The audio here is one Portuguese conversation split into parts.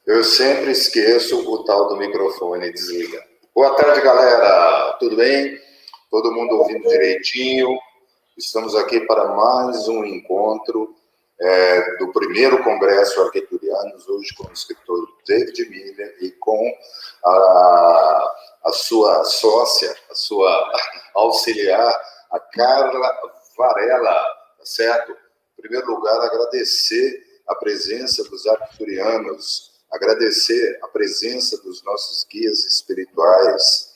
Eu sempre esqueço o tal do microfone, desliga. Boa tarde, galera. Tudo bem? Todo mundo ouvindo direitinho? Estamos aqui para mais um encontro do primeiro Congresso Arcturianos, hoje com o escritor David Miller e com a sua sócia, a sua auxiliar, a Carla Varela, tá certo? Em primeiro lugar, agradecer a presença dos arcturianos, agradecer a presença dos nossos guias espirituais,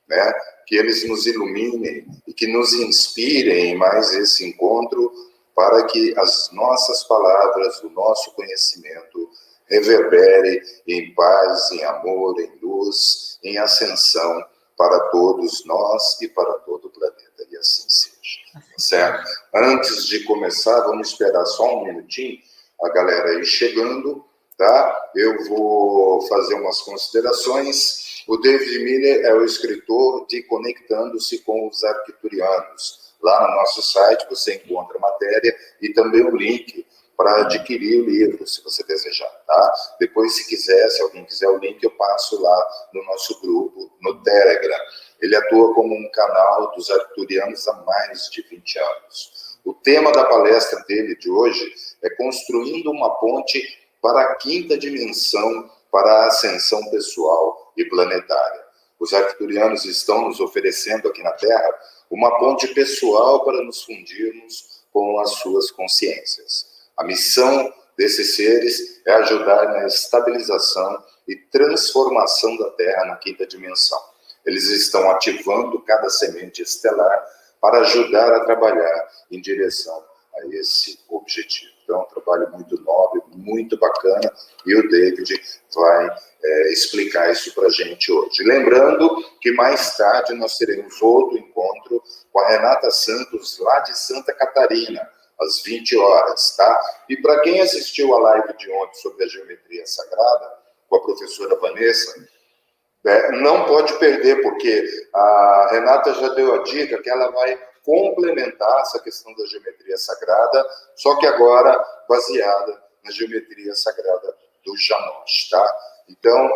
né? Que eles nos iluminem e que nos inspirem em mais esse encontro para que as nossas palavras, o nosso conhecimento reverbere em paz, em amor, em luz, em ascensão para todos nós e para todo o planeta, e assim seja, certo? Antes de começar, vamos esperar só um minutinho, a galera aí chegando, tá? Eu vou fazer umas considerações. O David Miller é o escritor de Conectando-se com os Arcturianos. Lá no nosso site você encontra a matéria e também o link para adquirir o livro, se você desejar, tá? Depois, se alguém quiser o link, eu passo lá no nosso grupo, no Telegram. Ele atua como um canal dos Arcturianos há mais de 20 anos. O tema da palestra dele de hoje é Construindo uma ponte para a Quinta Dimensão, para a ascensão pessoal e planetária. Os Arcturianos estão nos oferecendo aqui na Terra uma ponte pessoal para nos fundirmos com as suas consciências. A missão desses seres é ajudar na estabilização e transformação da Terra na Quinta Dimensão. Eles estão ativando cada semente estelar para ajudar a trabalhar em direção a esse objetivo. Então, é um trabalho muito nobre, muito bacana, e o David vai explicar isso para a gente hoje. Lembrando que mais tarde nós teremos outro encontro com a Renata Santos, lá de Santa Catarina, às 20 horas, tá? E para quem assistiu a live de ontem sobre a geometria sagrada, com a professora Vanessa, não pode perder, porque a Renata já deu a dica que ela vai complementar essa questão da geometria sagrada, só que agora baseada na geometria sagrada do Janosch, tá? Então,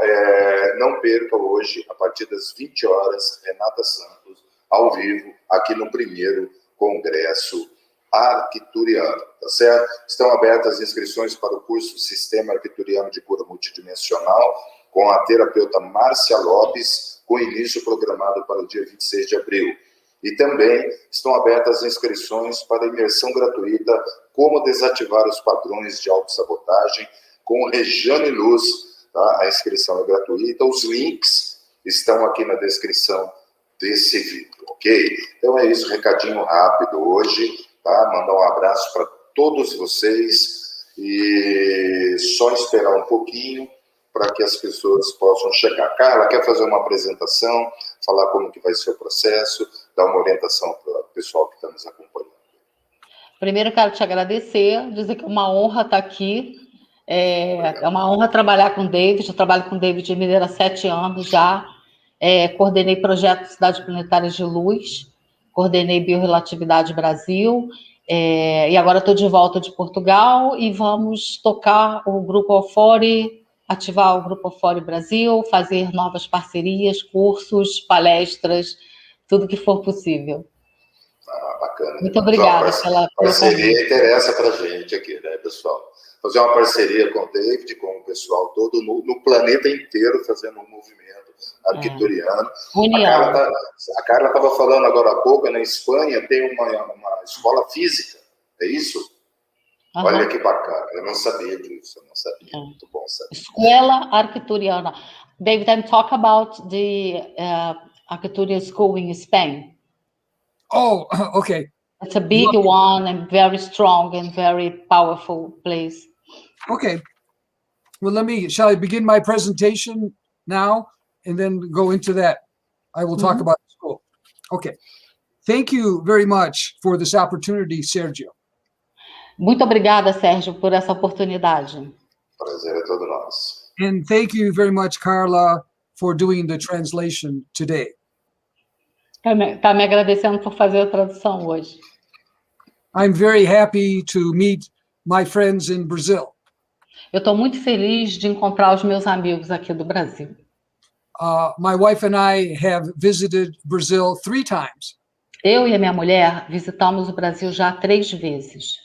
não perca hoje, a partir das 20 horas, Renata Santos, ao vivo, aqui no primeiro Congresso Arcturiano, tá certo? Estão abertas as inscrições para o curso Sistema Arcturiano de Cura Multidimensional, com a terapeuta Márcia Lopes, com início programado para o dia 26 de abril. E também estão abertas as inscrições para a imersão gratuita Como Desativar os Padrões de Autossabotagem, com Regiane Luz, tá? A inscrição é gratuita, os links estão aqui na descrição desse vídeo, ok? Então é isso, recadinho rápido hoje, tá? Mandar um abraço para todos vocês e só esperar um pouquinho para que as pessoas possam chegar. Carla, quer fazer uma apresentação, falar como que vai ser o processo, dar uma orientação para o pessoal que está nos acompanhando? Primeiro, quero te agradecer, dizer que é uma honra estar aqui, é uma honra trabalhar com o David, eu trabalho com o David Miller há 7 anos já, coordenei projetos Cidades Planetárias de Luz, coordenei Biorrelatividade Brasil, e agora estou de volta de Portugal e vamos tocar o Grupo Alfore, ativar o Grupo Alfore Brasil, fazer novas parcerias, cursos, palestras, tudo que for possível. Bacana. Muito obrigada pela parceria interessa para a gente aqui, né, pessoal? Fazer uma parceria com o David, com o pessoal todo, no planeta inteiro, fazendo um movimento arcturiano. A Carla estava falando agora há pouco, na Espanha tem uma escola física, é isso? Uhum. Olha que bacana, eu não sabia disso, eu não sabia. Muito bom saber. Escola Arcturiana. David, I'm talking about the Arcturian School in Spain. Oh, okay. It's a big one and very strong and very powerful place. Okay. Well, shall I begin my presentation now and then go into that? I will talk about the school. Okay. Thank you very much for this opportunity, Sergio. Muito obrigada, Sérgio, por essa oportunidade. Prazer é todo nosso. And thank you very much, Carla, for doing the translation today. Está me agradecendo por fazer a tradução hoje. I'm very happy to meet my friends in Brazil. Eu estou muito feliz de encontrar os meus amigos aqui do Brasil. My wife and I have visited Brazil 3 times. Eu e a minha mulher visitamos o Brasil já 3 vezes.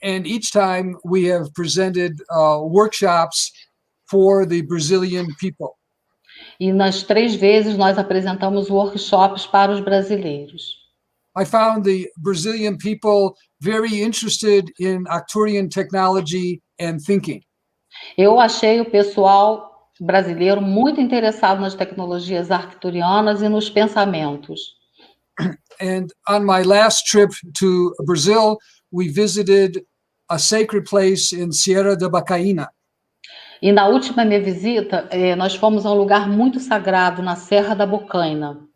And each time we have presented workshops for the Brazilian people. E nas 3 vezes nós apresentamos workshops para os brasileiros. I found the Brazilian people very interested in Arcturian technology and thinking. Eu achei o pessoal brasileiro muito interessado nas tecnologias arcturianas e nos pensamentos. And on my last trip to Brazil, we visited a sacred place in Sierra da Bacaina. E na última minha visita, nós fomos a um lugar muito sagrado na Serra da Bocaina.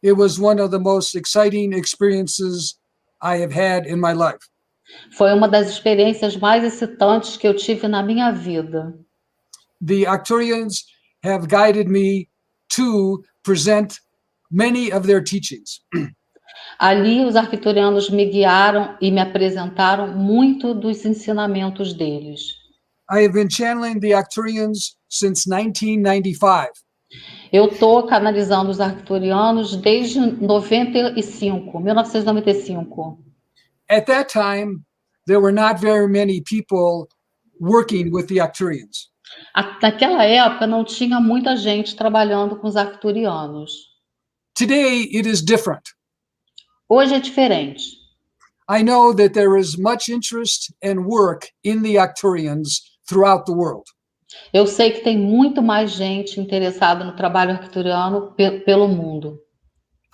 It was one of the most exciting experiences I have had in my life. Foi uma das experiências mais excitantes que eu tive na minha vida. The Arcturians have guided me to present many of their teachings. Ali, os arcturianos me guiaram e me apresentaram muito dos ensinamentos deles. I have been channeling the Arcturians since 1995. Eu estou canalizando os arcturianos desde 1995. At that time, there were not very many people working with the Arcturians. Naquela época, não tinha muita gente trabalhando com os arcturianos. Today, it is different. Hoje é diferente. I know that there is much interest and work in the Arcturians throughout the world. Eu sei que tem muito mais gente interessada no trabalho arcturiano pelo mundo.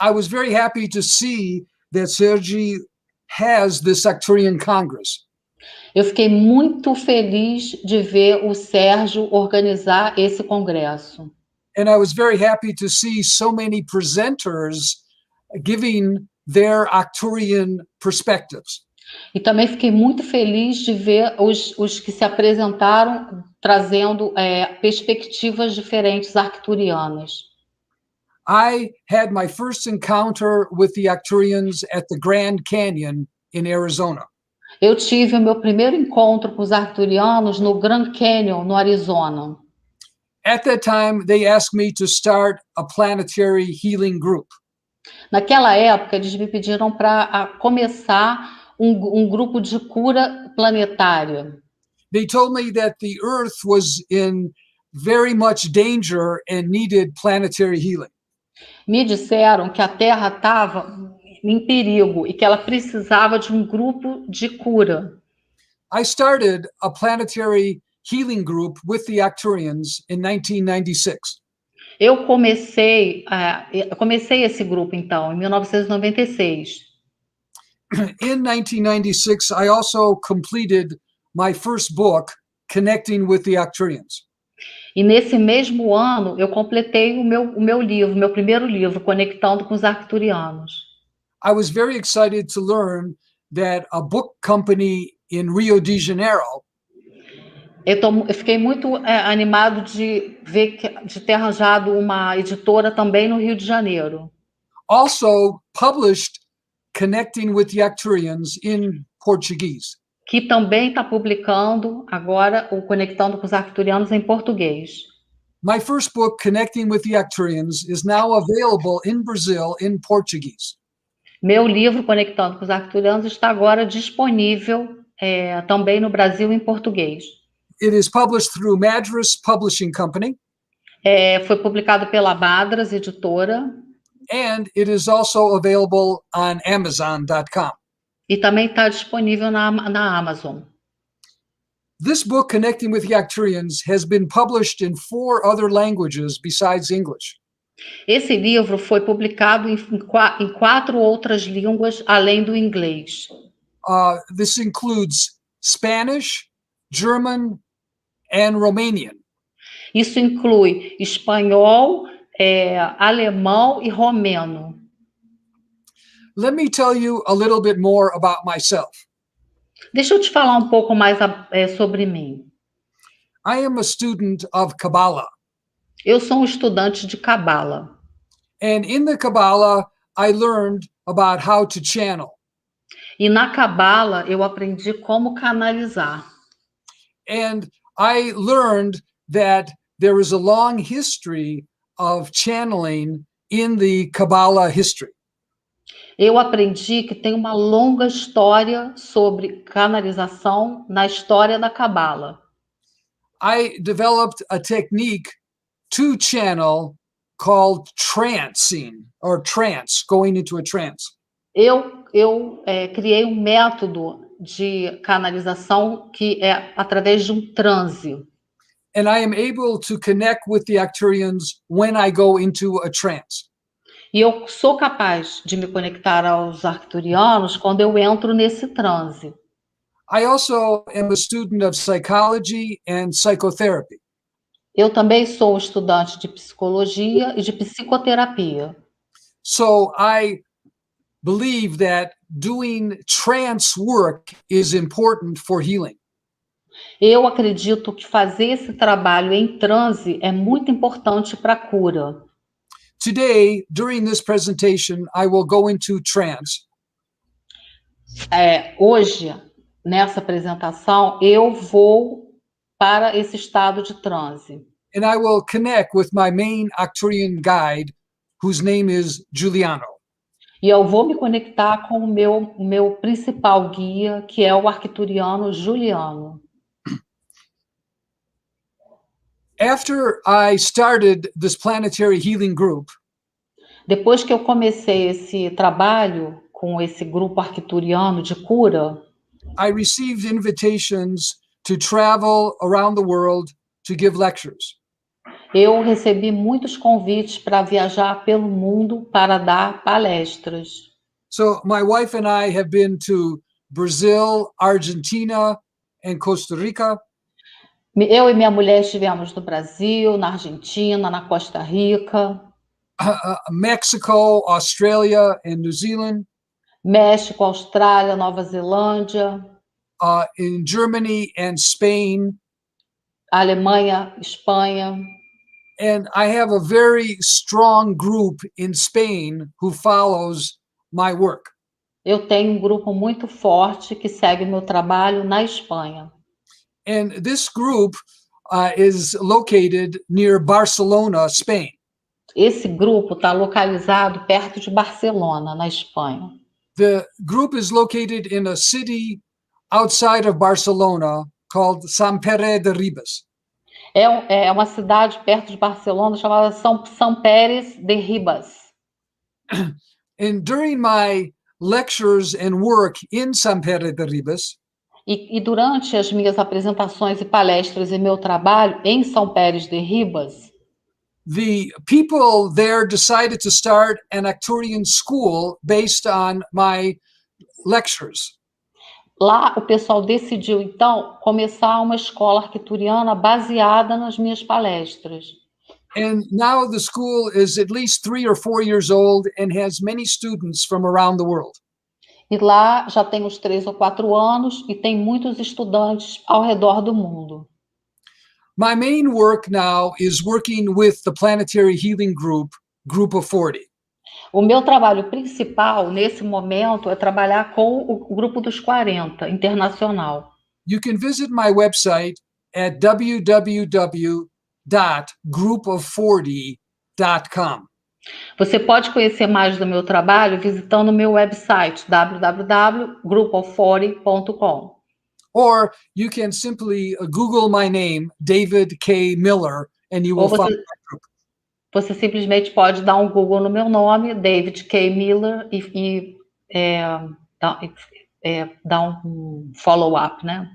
I was very happy to see that Sergi has this Arcturian Congress. Eu fiquei muito feliz de ver o Sérgio organizar esse congresso. And I was very happy to see so many presenters giving their Arcturian perspectives. E também fiquei muito feliz de ver os que se apresentaram trazendo perspectivas diferentes arcturianas. I had my first encounter with the Arcturians at the Grand Canyon in Arizona. Eu tive o meu primeiro encontro com os arcturianos no Grand Canyon, no Arizona. At that time, they asked me to start a planetary healing group. Naquela época, eles me pediram para começar um grupo de cura planetária. They told me that the Earth was in very much danger and needed planetary healing. Me disseram que a Terra estava em perigo e que ela precisava de um grupo de cura. I started a planetary healing group with the Arcturians in 1996. Eu comecei esse grupo, então, em 1996. In 1996, I also completed my first book, Connecting with the Arcturians. E nesse mesmo ano, eu completei o meu livro, meu primeiro livro, Conectando com os Arcturianos. I was very excited to learn that a book company in Rio de Janeiro Eu fiquei muito animado de ver de ter arranjado uma editora também no Rio de Janeiro. also published Connecting with the Arcturians in Portuguese. Que também está publicando agora o Conectando com os Arcturianos em português. My first book, Connecting with the Arcturians, is now available in Brazil in Portuguese. Meu livro, Conectando com os Arcturianos, está agora disponível também no Brasil em português. It is published through Madras Publishing Company, Foi publicado pela Madras Editora and it is also available on Amazon.com. e também está disponível na Amazon. This book, Connecting with the Arcturians, has been published in 4 other languages besides English. Esse livro foi publicado em 4 outras línguas, além do inglês. This includes Spanish, German, and Romanian. Isso inclui espanhol, alemão e romeno. Let me tell you a little bit more about myself. Deixa eu te falar um pouco mais sobre mim. I am a student of Kabbalah, Eu sou um estudante de Cabala. and in the Kabbalah, I learned about how to channel. E na Cabala eu aprendi como canalizar. And I learned that there is a long history of channeling in the Kabbalah history. Eu aprendi que tem uma longa história sobre canalização na história da Cabala. I developed a technique to channel called trancing, or trance, going into a trance. Eu criei um método de canalização que é através de um transe. And I am able to connect with the Arcturians when I go into a trance. E eu sou capaz de me conectar aos arcturianos quando eu entro nesse transe. I also am a student of psychology and psychotherapy. Eu também sou estudante de psicologia e de psicoterapia. So I believe that doing trance work is important for healing. Eu acredito que fazer esse trabalho em transe é muito importante para a cura. Today, during this presentation, I will go into trance. Hoje, nessa apresentação, eu vou para esse estado de transe. And I will connect with my main Arcturian guide, whose name is Giuliano. E eu vou me conectar com o meu principal guia, que é o arcturiano Juliano. After I started this planetary healing group, Depois que eu comecei esse trabalho com esse grupo arcturiano de cura, I received invitations to travel around the world to give lectures. eu recebi muitos convites para viajar pelo mundo para dar palestras. So my wife and I have been to Brazil, Argentina, and Costa Rica. Eu e minha mulher estivemos no Brasil, na Argentina, na Costa Rica, Mexico, Australia, and New Zealand, México, Austrália, Nova Zelândia, in Germany and Spain. Alemanha, Espanha. And I have a very strong group in Spain who follows my work. Eu tenho um grupo muito forte que segue meu trabalho na Espanha. And this group is located near Barcelona, Spain. Esse grupo está localizado perto de Barcelona, na Espanha. The group is located in a city outside of Barcelona called Sant Pere de Ribes. É uma cidade perto de Barcelona chamada São Pérez de Ribas. And during my lectures and work in Sant Pere de Ribes, E durante as minhas apresentações e palestras e meu trabalho em São Pérez de Ribas, the people there decided to start an Arcturian school based on my lectures. lá o pessoal decidiu, então, começar uma escola arcturiana baseada nas minhas palestras. And now the school is at least 3 or 4 years old and has many students from around the world. E lá já tem uns 3 ou 4 anos e tem muitos estudantes ao redor do mundo. My main work now is working with the Planetary Healing Group of 40. O meu trabalho principal, nesse momento, é trabalhar com o Grupo dos 40, internacional. You can visit my website at www.groupof40.com. Você pode conhecer mais do meu trabalho visitando o meu website, www.groupof40.com. Or you can simply Google my name, David K. Miller, and you will find my group. Você simplesmente pode dar um Google no meu nome, David K. Miller, e dar um follow-up, né?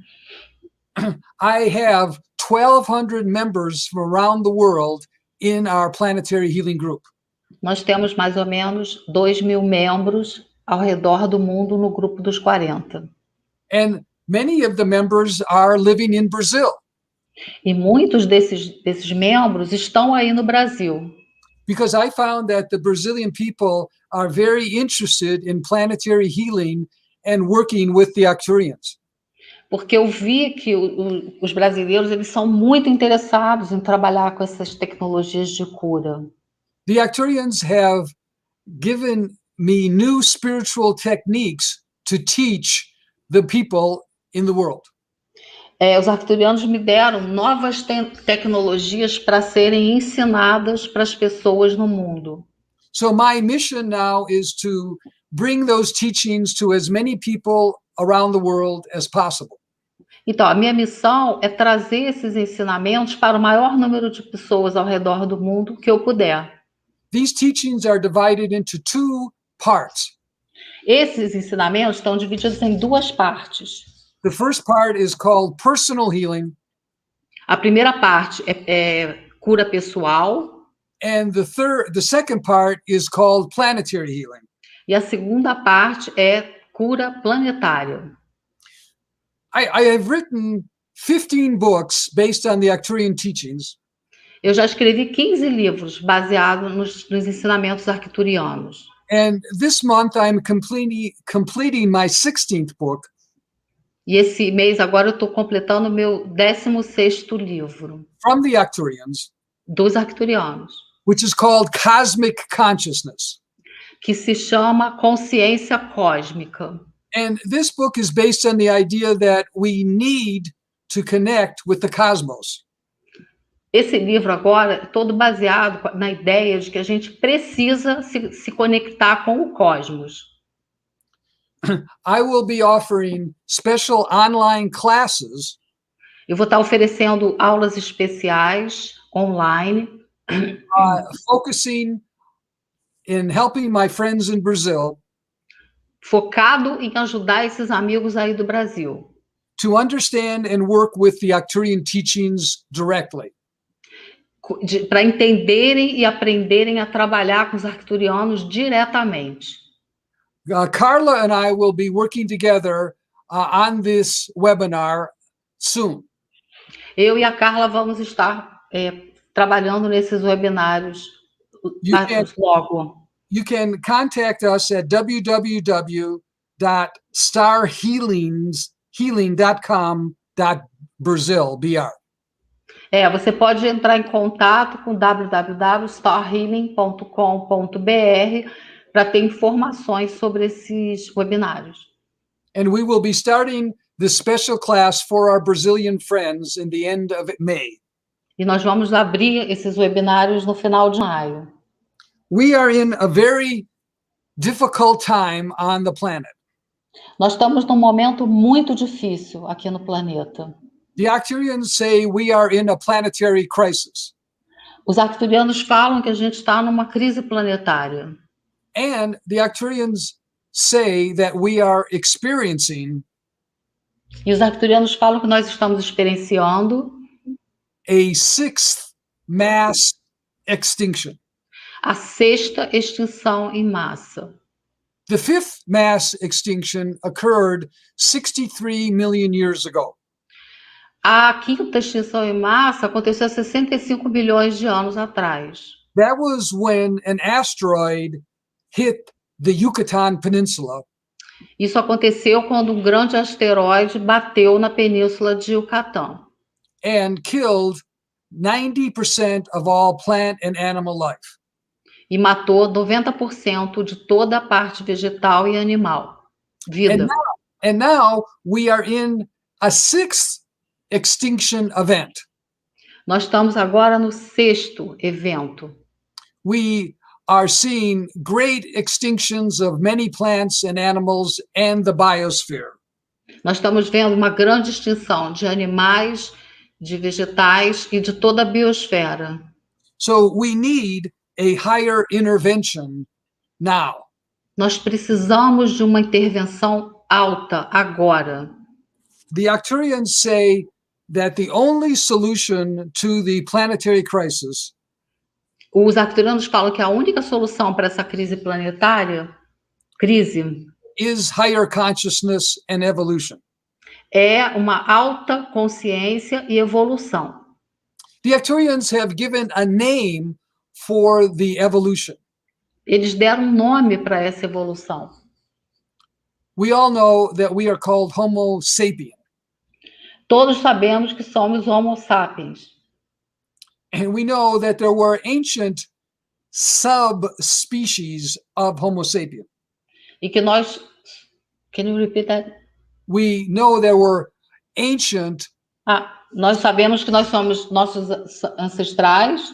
I have 1,200 members from around the world in our Planetary Healing Group. Nós temos mais ou menos 2.000 membros ao redor do mundo no Grupo dos 40. And many of the members are living in Brazil. E muitos desses membros estão aí no Brasil. Because I found that the Brazilian people are very interested in planetary healing and working with the Arcturians. Porque eu vi que os brasileiros eles são muito interessados em trabalhar com essas tecnologias de cura. The Arcturians have given me new spiritual techniques to teach the people in the world. Os arcturianos me deram novas tecnologias para serem ensinadas para as pessoas no mundo. So my mission now is to bring those teachings to as many people around the world as possible. Então, a minha missão é trazer esses ensinamentos para o maior número de pessoas ao redor do mundo que eu puder. These teachings are divided into two parts. Esses ensinamentos estão divididos em duas partes. The first part is called personal healing, A primeira parte é cura pessoal and the second part is called planetary healing. e a segunda parte é cura planetária. I have written 15 books based on the Arcturian teachings, Eu já escrevi 15 livros baseados nos ensinamentos arcturianos. and this month I'm completing my 16th book, E esse mês agora eu estou completando o meu 16º livro from the Arcturians, dos arcturianos, which is called Cosmic Consciousness. que se chama Consciência Cósmica. And this book is based on the idea that we need to connect with the cosmos. Esse livro agora é todo baseado na ideia de que a gente precisa se conectar com o cosmos. I will be offering special online classes Eu vou estar oferecendo aulas especiais online, focusing in helping my friends in Brazil focado em ajudar esses amigos aí do Brasil, to understand and work with the Arcturian teachings directly. para entenderem e aprenderem a trabalhar com os arcturianos diretamente. Carla and I will be working together on this webinar soon. Eu e a Carla vamos estar trabalhando nesses webinários logo. You can contact us at www.starhealing.com.br. Você pode entrar em contato com www.starhealing.com.br para ter informações sobre esses webinários. And we will be starting this special class for our Brazilian friends in the end of May. E nós vamos abrir esses webinários no final de maio. We are in a very difficult time on the planet. Nós estamos num momento muito difícil aqui no planeta. The Arcturians say we are in a planetary crisis. Os arcturianos falam que a gente está numa crise planetária. And the Arcturians say that we are experiencing E os arcturianos falam que nós estamos experienciando a sixth mass extinction. a sexta extinção em massa. The fifth mass extinction occurred 63 million years ago. A quinta extinção em massa aconteceu há 65 bilhões de anos atrás. That was when an asteroid hit the Yucatan Peninsula. Isso aconteceu quando um grande asteroide bateu na península de Yucatán And killed 90% of all plant and animal life. e matou 90% de toda a parte vegetal e animal, vida. And now we are in a sixth extinction event. Nós estamos agora no sexto evento. We are seeing great extinctions of many plants and animals and the biosphere. Nós estamos vendo uma grande extinção de animais, de vegetais e de toda a biosfera. So we need a higher intervention now. Nós precisamos de uma intervenção alta agora. The Arcturians say that the only solution to the planetary crisis Os arcturianos falam que a única solução para essa crise planetária, is higher consciousness and evolution. é uma alta consciência e evolução. The Arcturians have given a name for the evolution. Eles deram um nome para essa evolução. We all know that we are called Homo sapien. Todos sabemos que somos Homo sapiens. And we know that there were ancient subspecies of Homo sapien. E que nós... Can you repeat that? We know there were ancient Nós sabemos que nós somos nossos ancestrais,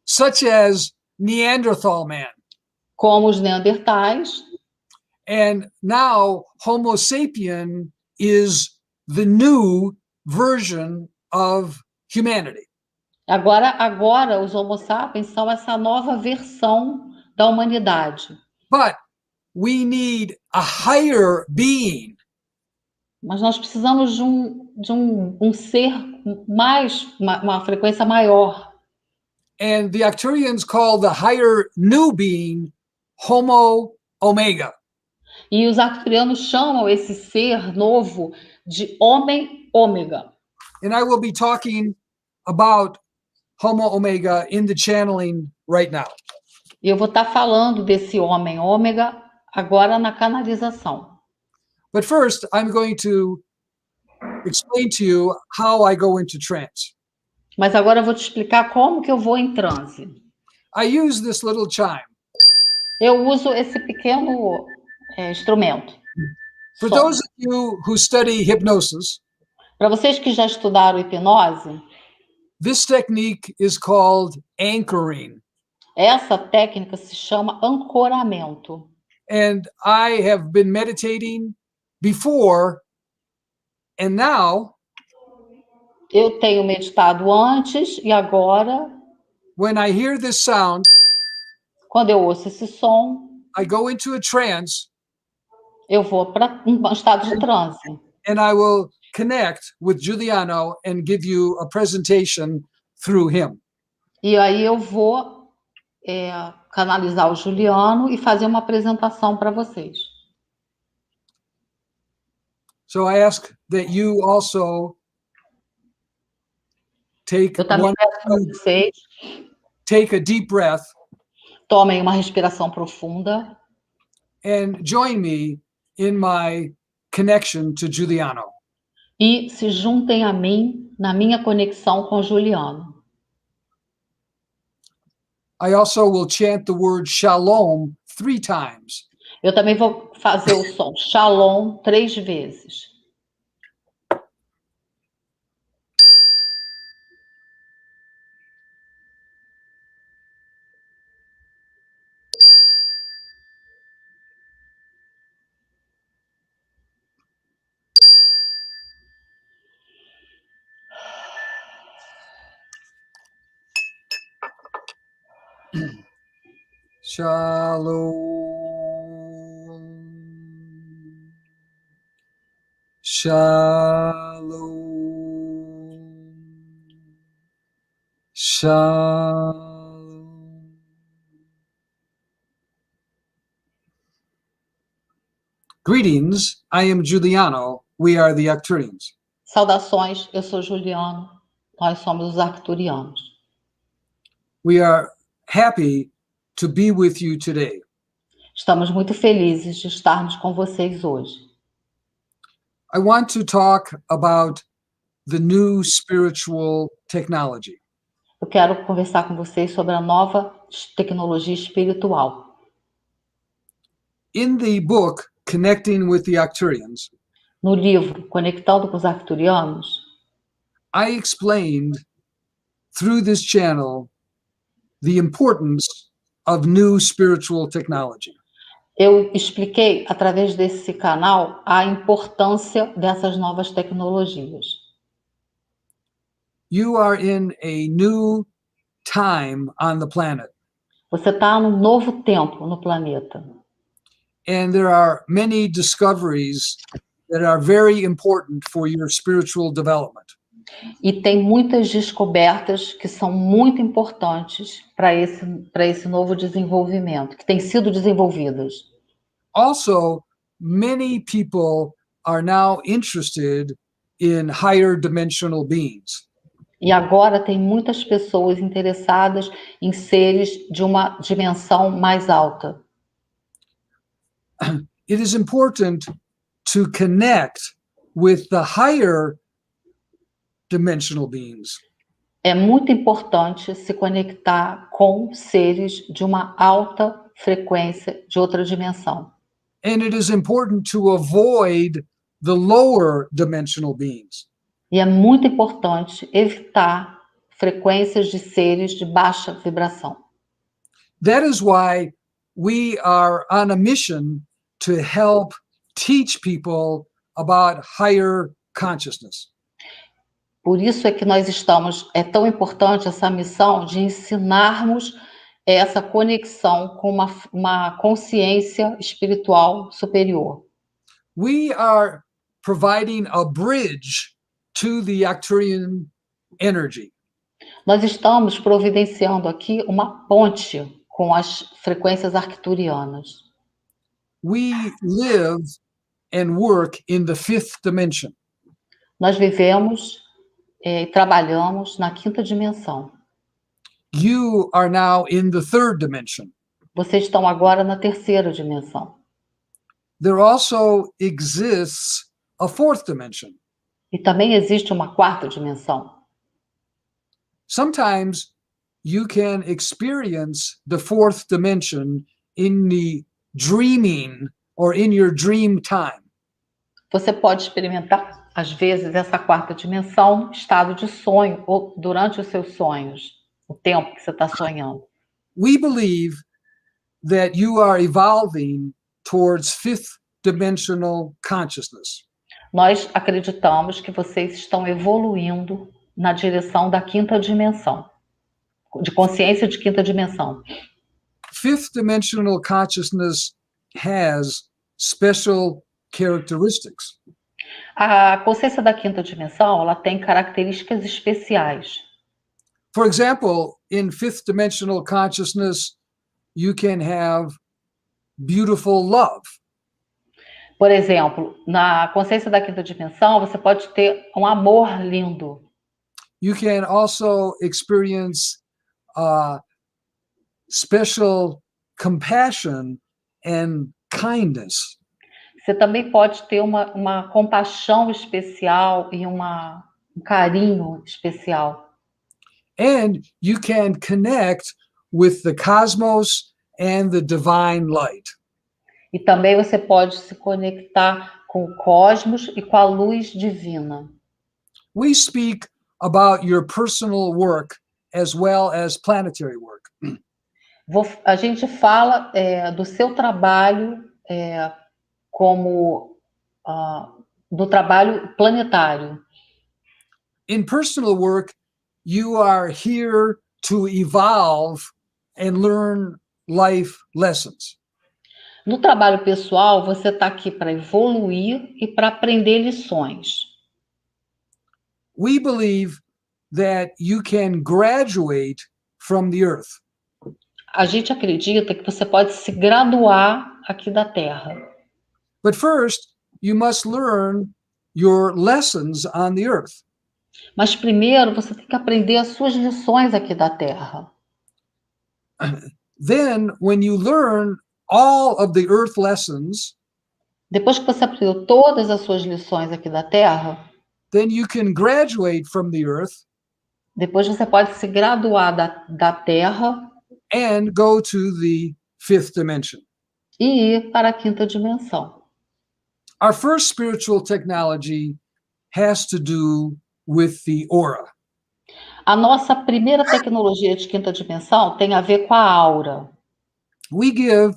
such as Neanderthal man. como os neandertais, And now Homo sapien is the new version of humanity. Agora os Homo sapiens são essa nova versão da humanidade. But we need a higher being. Mas nós precisamos de um ser mais, uma frequência maior. And the Arcturians call the higher new being Homo Omega. E os arcturianos chamam esse ser novo de homem ômega. And I will be talking about Homo Omega in the channeling right now. E eu vou estar falando desse homem ômega agora na canalização. But first, I'm going to explain to you how I go into trance. Mas agora eu vou te explicar como que eu vou em transe. I use this little chime. Eu uso esse pequeno instrumento. For those of you who study hypnosis, para vocês que já estudaram hipnose, this technique is called anchoring. Essa técnica se chama ancoramento. And I have been meditating before, and now, eu tenho meditado antes e agora, when I hear this sound, quando eu ouço esse som, I go into a trance. Eu vou para um estado de transe. And I will connect with Giuliano and give you a presentation through him. E aí eu vou canalizar o Juliano e fazer uma apresentação para vocês. So I ask that you also take take a deep breath. Tomem uma respiração profunda. And join me in my connection to Giuliano. E se juntem a mim na minha conexão com Juliano. I also will chant the word shalom 3 times. Eu também vou fazer o som shalom 3 vezes. Shalom. Shalom. Shalom. Greetings, I am Giuliano. We are the Arcturians. Saudações, eu sou Juliano. Nós somos os Arcturianos. We are happy to be with you today. Estamos muito felizes de estarmos com vocês hoje. I want to talk about the new spiritual technology. Eu quero conversar com vocês sobre a nova tecnologia espiritual. In the book Connecting with the Arcturians, no livro Conectando com os Arcturianos, I explained through this channel the importance of new spiritual technology. Eu expliquei através desse canal a importância dessas novas tecnologias. You are in a new time on the planet. Você está num novo tempo no planeta. And there are many discoveries that are very important for your spiritual development. E tem muitas descobertas que são muito importantes para esse novo desenvolvimento, que têm sido desenvolvidas. Also, many people are now interested in higher dimensional beings. E agora tem muitas pessoas interessadas em seres de uma dimensão mais alta. It is important to connect with the higher dimensional beings. É muito importante se conectar com seres de uma alta frequência de outra dimensão. And it is important to avoid the lower dimensional beings. E é muito importante evitar frequências de seres de baixa vibração. That is why we are on a mission to help teach people about higher consciousness. Por isso é que nós estamos, é tão importante essa missão de ensinarmos essa conexão com uma consciência espiritual superior. We are providing a bridge to the Arcturian energy. Nós estamos providenciando aqui uma ponte com as frequências arcturianas. We live and work in the fifth dimension. Nós vivemos e trabalhamos na quinta dimensão. You are now in the third dimension. Vocês estão agora na terceira dimensão. There also exists a fourth dimension. E também existe uma quarta dimensão. Sometimes you can experience the fourth dimension in the dreaming or in your dream time. Você pode experimentar, às vezes, essa quarta dimensão, estado de sonho, ou durante os seus sonhos, o tempo que você está sonhando. We believe that you are evolving towards fifth dimensional consciousness. Nós acreditamos que vocês estão evoluindo na direção da quinta dimensão, de consciência de quinta dimensão. Fifth dimensional consciousness has special characteristics. A consciência da quinta dimensão, ela tem características especiais. For example, in fifth dimensional consciousness, you can have beautiful love. Por exemplo, na consciência da quinta dimensão, você pode ter um amor lindo. You can also experience special compassion and kindness. Você também pode ter uma compaixão especial e um carinho especial. And you can connect with the cosmos and the divine light. E também você pode se conectar com o cosmos e com a luz divina. We speak about your personal work as well as planetary work. A gente fala do seu trabalho como do trabalho planetário. In personal work, you are here to evolve and learn life lessons. No trabalho pessoal, você está aqui para evoluir e para aprender lições. We believe that you can graduate from the earth. A gente acredita que você pode se graduar aqui da Terra. But first, you must learn your lessons on the earth. Mas primeiro você tem que aprender as suas lições aqui da Terra. Then, when you learn all of the earth lessons, depois que você aprendeu todas as suas lições aqui da Terra, then you can graduate from the earth. Depois você pode se graduar da Terra and go to the fifth dimension. E ir para a quinta dimensão. Our first spiritual technology has to do with the aura. A nossa primeira tecnologia de quinta dimensão tem a ver com a aura. We give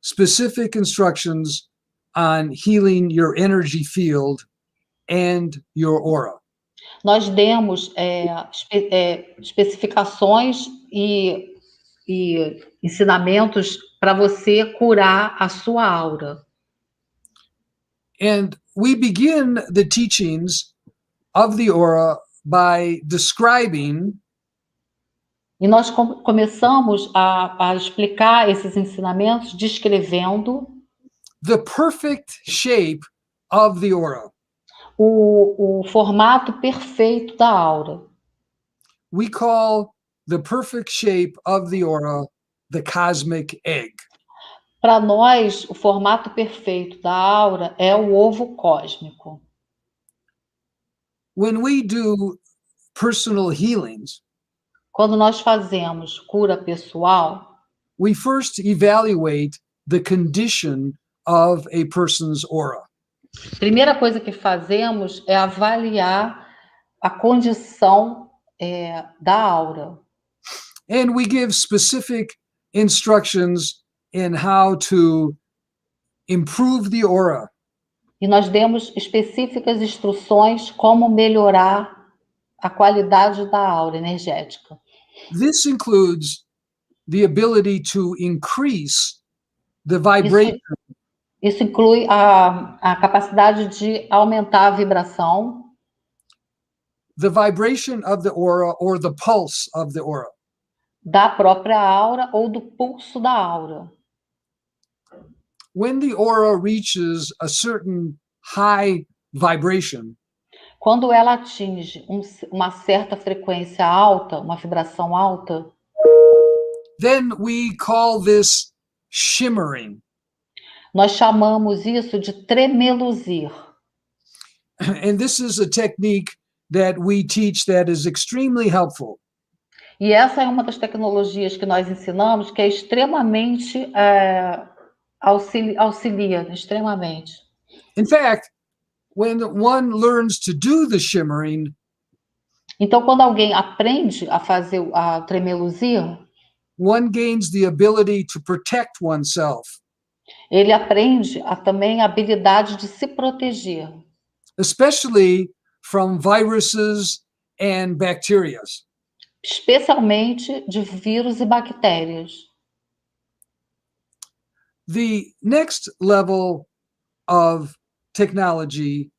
specific instructions on healing your energy field and your aura. Nós demos especificações e ensinamentos para você curar a sua aura. And we begin the teachings of the aura by describing. E nós começamos a explicar esses ensinamentos descrevendo the perfect shape of the aura. O formato perfeito da aura. We call the perfect shape of the aura the cosmic egg. Para nós, o formato perfeito da aura é o ovo cósmico. When we do personal healings, quando nós fazemos cura pessoal, we first evaluate the condition of a person's aura. Primeira coisa que fazemos é avaliar a condição da aura. And we give specific instructions in how to improve the aura. E nós demos específicas instruções como melhorar a qualidade da aura energética. This includes the ability to increase the vibration. Isso inclui a capacidade de aumentar a vibração, the vibration of the aura or the pulse of the aura. da própria aura ou do pulso da aura. When the aura reaches a certain high vibration, Quando ela atinge uma certa frequência alta, uma vibração alta, then we call this shimmering. nós chamamos isso de tremeluzir. And this is a technique that we teach that is extremely helpful. E essa é uma das tecnologias que nós ensinamos que é extremamente auxilia, extremamente. In fact, when one learns to do the shimmering, então, quando alguém aprende a fazer a tremeluzir, one gains the ability to protect oneself. Ele aprende também a habilidade de se proteger. Especially from viruses and bacteria. Especialmente de vírus e bactérias. The next level of technology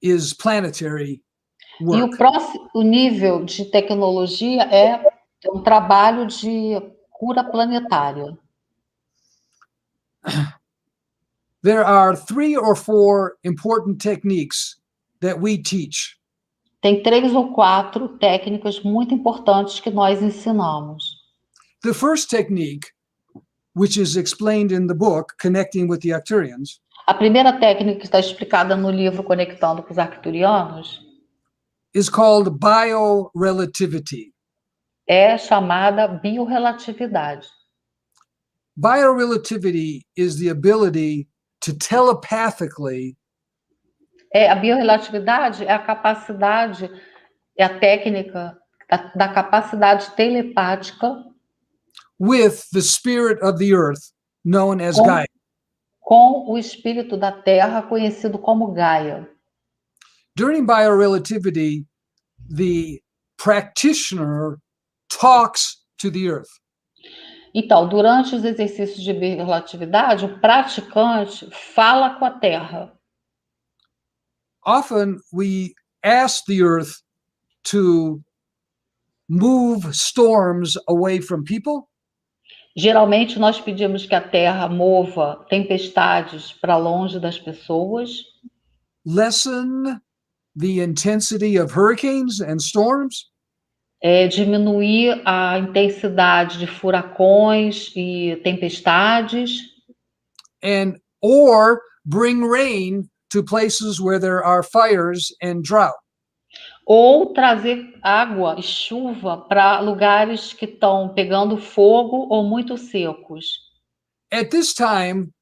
is planetary work. E o próximo nível de tecnologia é um trabalho de cura planetária. There are 3 or 4 important techniques that we teach. Tem 3 ou 4 técnicas muito importantes que nós ensinamos. The first technique, which is explained in the book Connecting with the Arcturians, a primeira técnica que está explicada no livro Conectando com os Arcturianos, is called biorelativity. É chamada biorelatividade. Biorelativity is the ability to telepathically a biorelatividade é a capacidade, é a técnica da capacidade telepática with the spirit of the earth, known as Gaia. Com o espírito da Terra, conhecido como Gaia. During biorelativity, the practitioner talks to the earth. Então, durante os exercícios de biorelatividade, o praticante fala com a Terra. Often we ask the earth to move storms away from people. Geralmente nós pedimos que a Terra mova tempestades para longe das pessoas. Lessen the intensity of hurricanes and storms. Diminuir a intensidade de furacões e tempestades. Or bring rain to places where there are fires and drought. Ou trazer água e chuva para lugares que estão pegando fogo ou muito secos. At this time,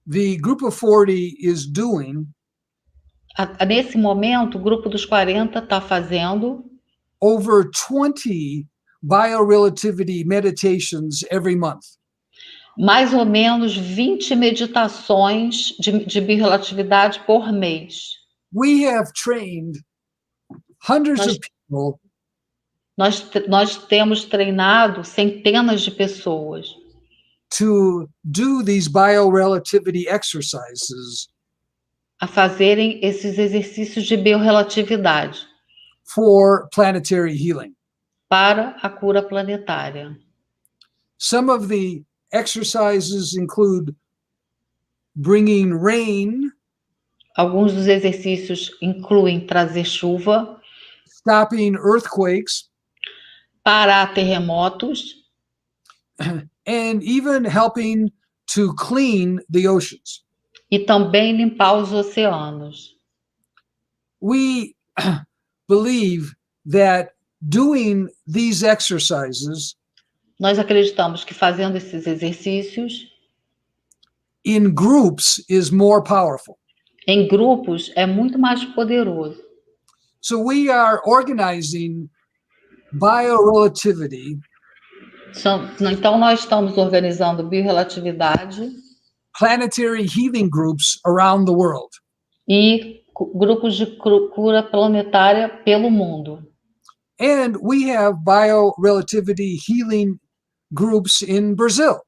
the group of 40 is doing nesse momento, o grupo dos 40 está fazendo over 20 biorelativity meditations every month. Mais ou menos 20 meditações de biorelatividade por mês. We have trained hundreds of people. Nós temos treinado centenas de pessoas to do these biorelativity exercises a fazerem esses exercícios de biorelatividade for planetary healing. Para a cura planetária. Some of the exercises include bringing rain. Alguns dos exercícios incluem trazer chuva, stopping earthquakes, parar terremotos, and even helping to clean the oceans. E também limpar os oceanos. We believe that doing these exercises, nós acreditamos que fazendo esses exercícios in groups is more powerful. Em grupos é muito mais poderoso. So we are organizing biorelativity, Então, nós estamos organizando biorelatividade planetary healing groups around the world. e grupos de cura planetária pelo mundo. And we have biorelativity healing groups in Brazil.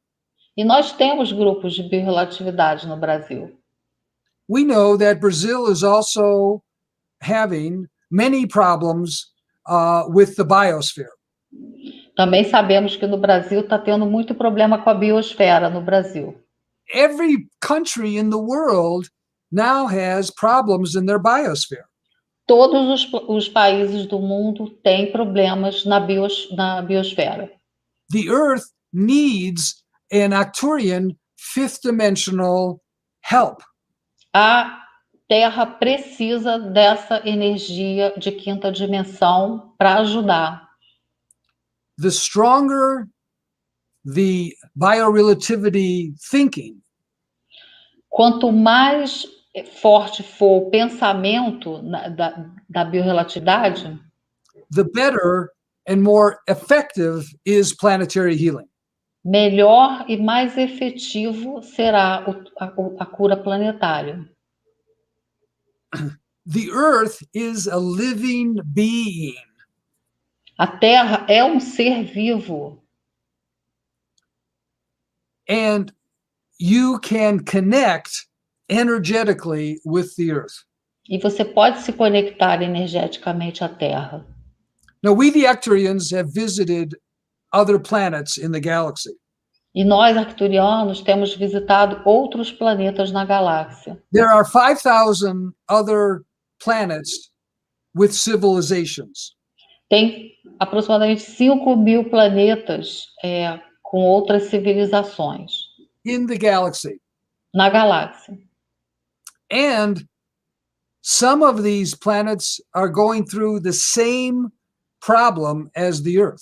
E nós temos grupos de biorelatividade no Brasil. We know that Brazil is also having many problems with the biosphere. Também sabemos que no Brasil está tendo muito problema com a biosfera no Brasil. Every country in the world now has problems in their biosphere. Todos os países do mundo têm problemas na biosfera. The Earth needs an Arcturian fifth dimensional help. A Terra precisa dessa energia de quinta dimensão para ajudar. The stronger the biorelativity thinking, quanto mais forte for o pensamento da biorelatividade, the better and more effective is planetary healing. melhor e mais efetivo será a cura planetária. The Earth is a living being. A Terra é um ser vivo. And you can connect energetically with the Earth. E você pode se conectar energeticamente à Terra. Now, we, the Arcturians, have visited other planets in the galaxy. E nós, arcturianos, temos visitado outros planetas na galáxia. There are 5,000 other planets with civilizations. Tem aproximadamente 5.000 planetas com outras civilizações In the galaxy. na galáxia. And some of these planets are going through the same problem as the Earth.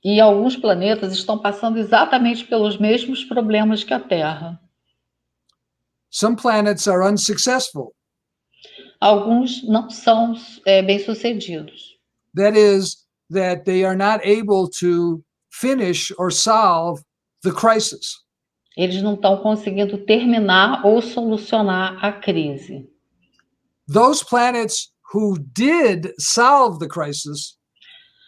E alguns planetas estão passando exatamente pelos mesmos problemas que a Terra. Some planets are unsuccessful. Alguns não são bem-sucedidos. That is, that they are not able to finish or solve the crisis. Eles não estão conseguindo terminar ou solucionar a crise. Those planets who did solve the crisis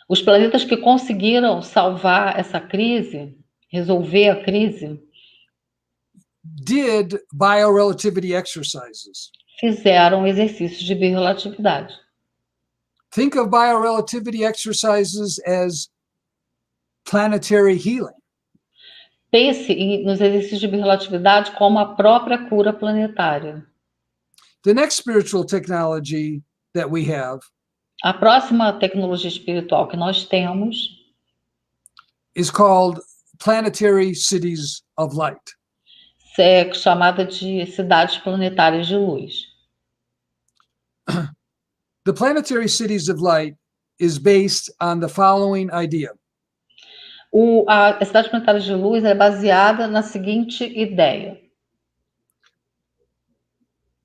Os planetas que conseguiram salvar essa crise, resolver a crise, did biorelativity exercises. fizeram exercícios de biorelatividade. Think of biorelativity exercises as planetary healing. Pense nos exercícios de biorelatividade como a própria cura planetária. The next spiritual technology that we have A próxima tecnologia espiritual que nós temos is called planetary cities of light. é chamada de cidades planetárias de luz. The planetary cities of light is based on the following idea. A cidade planetária de luz é baseada na seguinte ideia.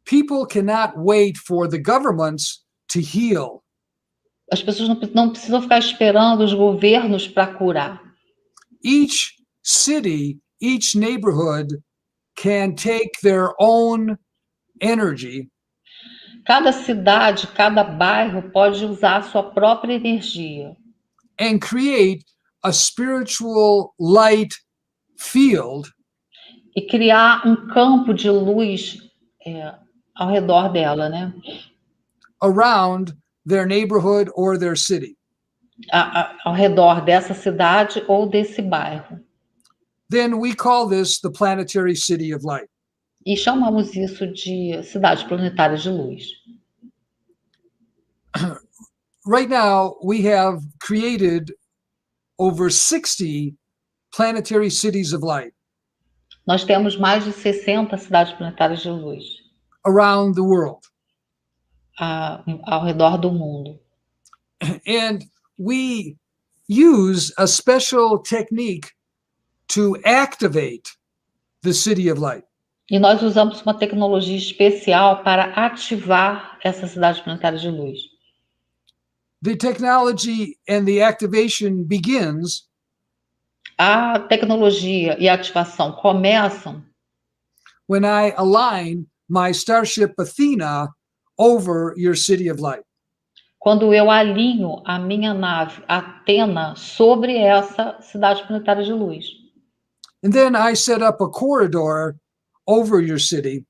People cannot wait for the governments to heal. As pessoas não precisam ficar esperando os governos para curar. Each city, each neighborhood can take their own energy Cada cidade, cada bairro pode usar a sua própria energia and create a spiritual light field e criar um campo de luz ao redor dela, né? around their neighborhood or their city. Ao redor dessa cidade ou desse bairro. Then we call this the planetary city of light. E chamamos isso de cidade planetária de luz. Right now, we have created over 60 planetary cities of light Nós temos mais de 60 cidades planetárias de luz around the world. Ao redor do mundo. And we use a special technique to activate the city of light. E nós usamos uma tecnologia especial para ativar essa cidade planetária de luz. The technology and the activation begins A tecnologia e a ativação começam when I align my Starship Athena over your city of light. quando eu alinho a minha nave Atena sobre essa cidade planetária de luz. And then I set up a corridor over your city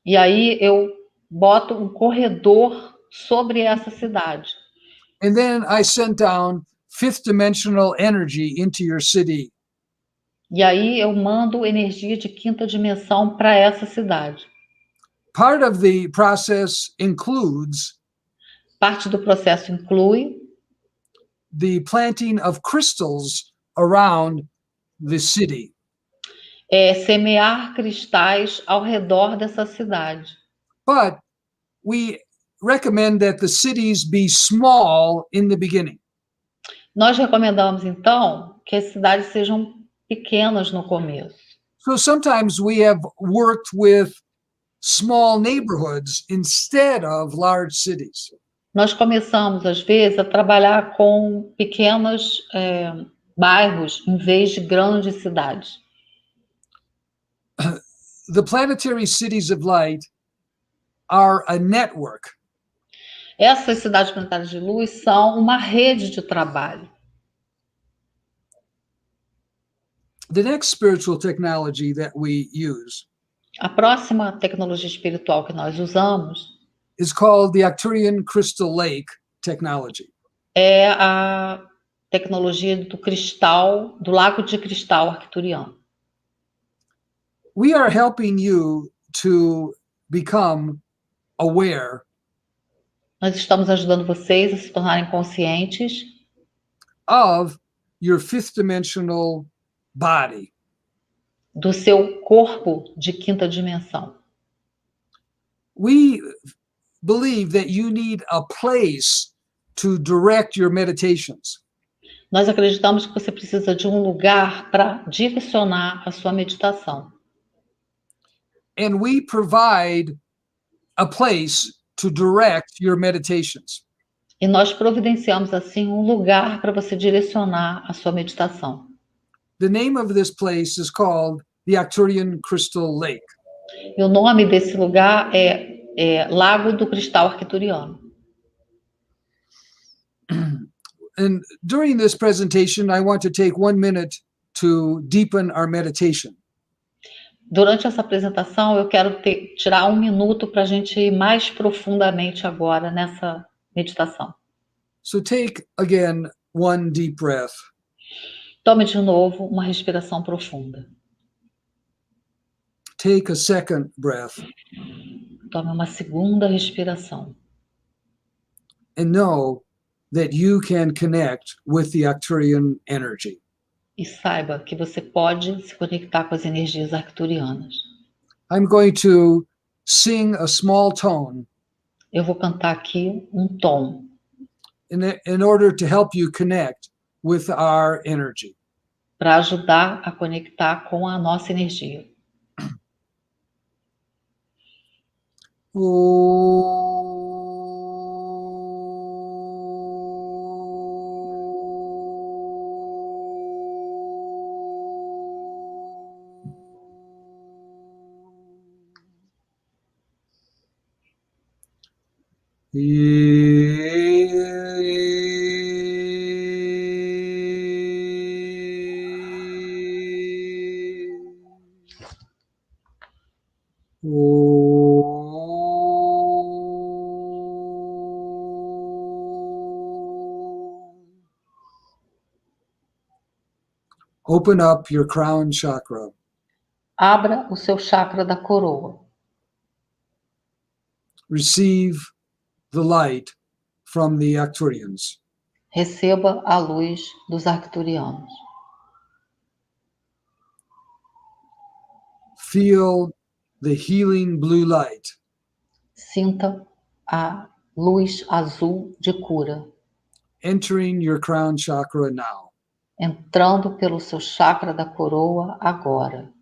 E aí eu boto um corredor sobre essa cidade. and then I sent down fifth dimensional energy into your city. E aí eu mando energia de quinta dimensão para essa cidade. Part of the process includes Parte do processo inclui the planting of crystals around the city. Semear cristais ao redor dessa cidade. But we recommend that the cities be small in the beginning. Nós recomendamos, então, que as cidades sejam pequenas no começo. So sometimes we have worked with small neighborhoods instead of large cities. Nós começamos, às vezes, a trabalhar com pequenos bairros em vez de grandes cidades. The planetary cities of light are a network. Essas cidades planetárias de luz são uma rede de trabalho. The next spiritual technology that we use A próxima tecnologia espiritual que nós usamos is called the Arcturian Crystal Lake technology. é a tecnologia do cristal, do lago de cristal arcturiano. We are helping you to become aware Nós estamos ajudando vocês a se tornarem conscientes of your fifth dimensional body. do seu corpo de quinta dimensão. We believe that you need a place to direct your meditations. Nós acreditamos que você precisa de um lugar para direcionar a sua meditação. And we provide a place to direct your meditations. E nós providenciamos, assim, um lugar para você direcionar a sua meditação. The name of this place is called the Arcturian Crystal Lake. E o nome desse lugar é Lago do Cristal Arcturiano. And during this presentation, I want to take 1 minute to deepen our meditation. Durante essa apresentação, eu quero tirar um minuto para a gente ir mais profundamente agora nessa meditação. So take again 1 deep breath. Tome de novo uma respiração profunda. Take a second breath Tome uma segunda respiração. and know that you can connect with the Arcturian energy. E saiba que você pode se conectar com as energias arcturianas. I'm going to sing a small tone Eu vou cantar aqui um tom in order to help you connect with our energy. para ajudar a conectar com a nossa energia. Open up your crown chakra. Abra o seu chakra da coroa. Receive the light from the Arcturians. Receba a luz dos arcturianos. Feel the healing blue light Sinta a luz azul de cura entering your crown chakra now. entrando pelo seu chakra da coroa agora.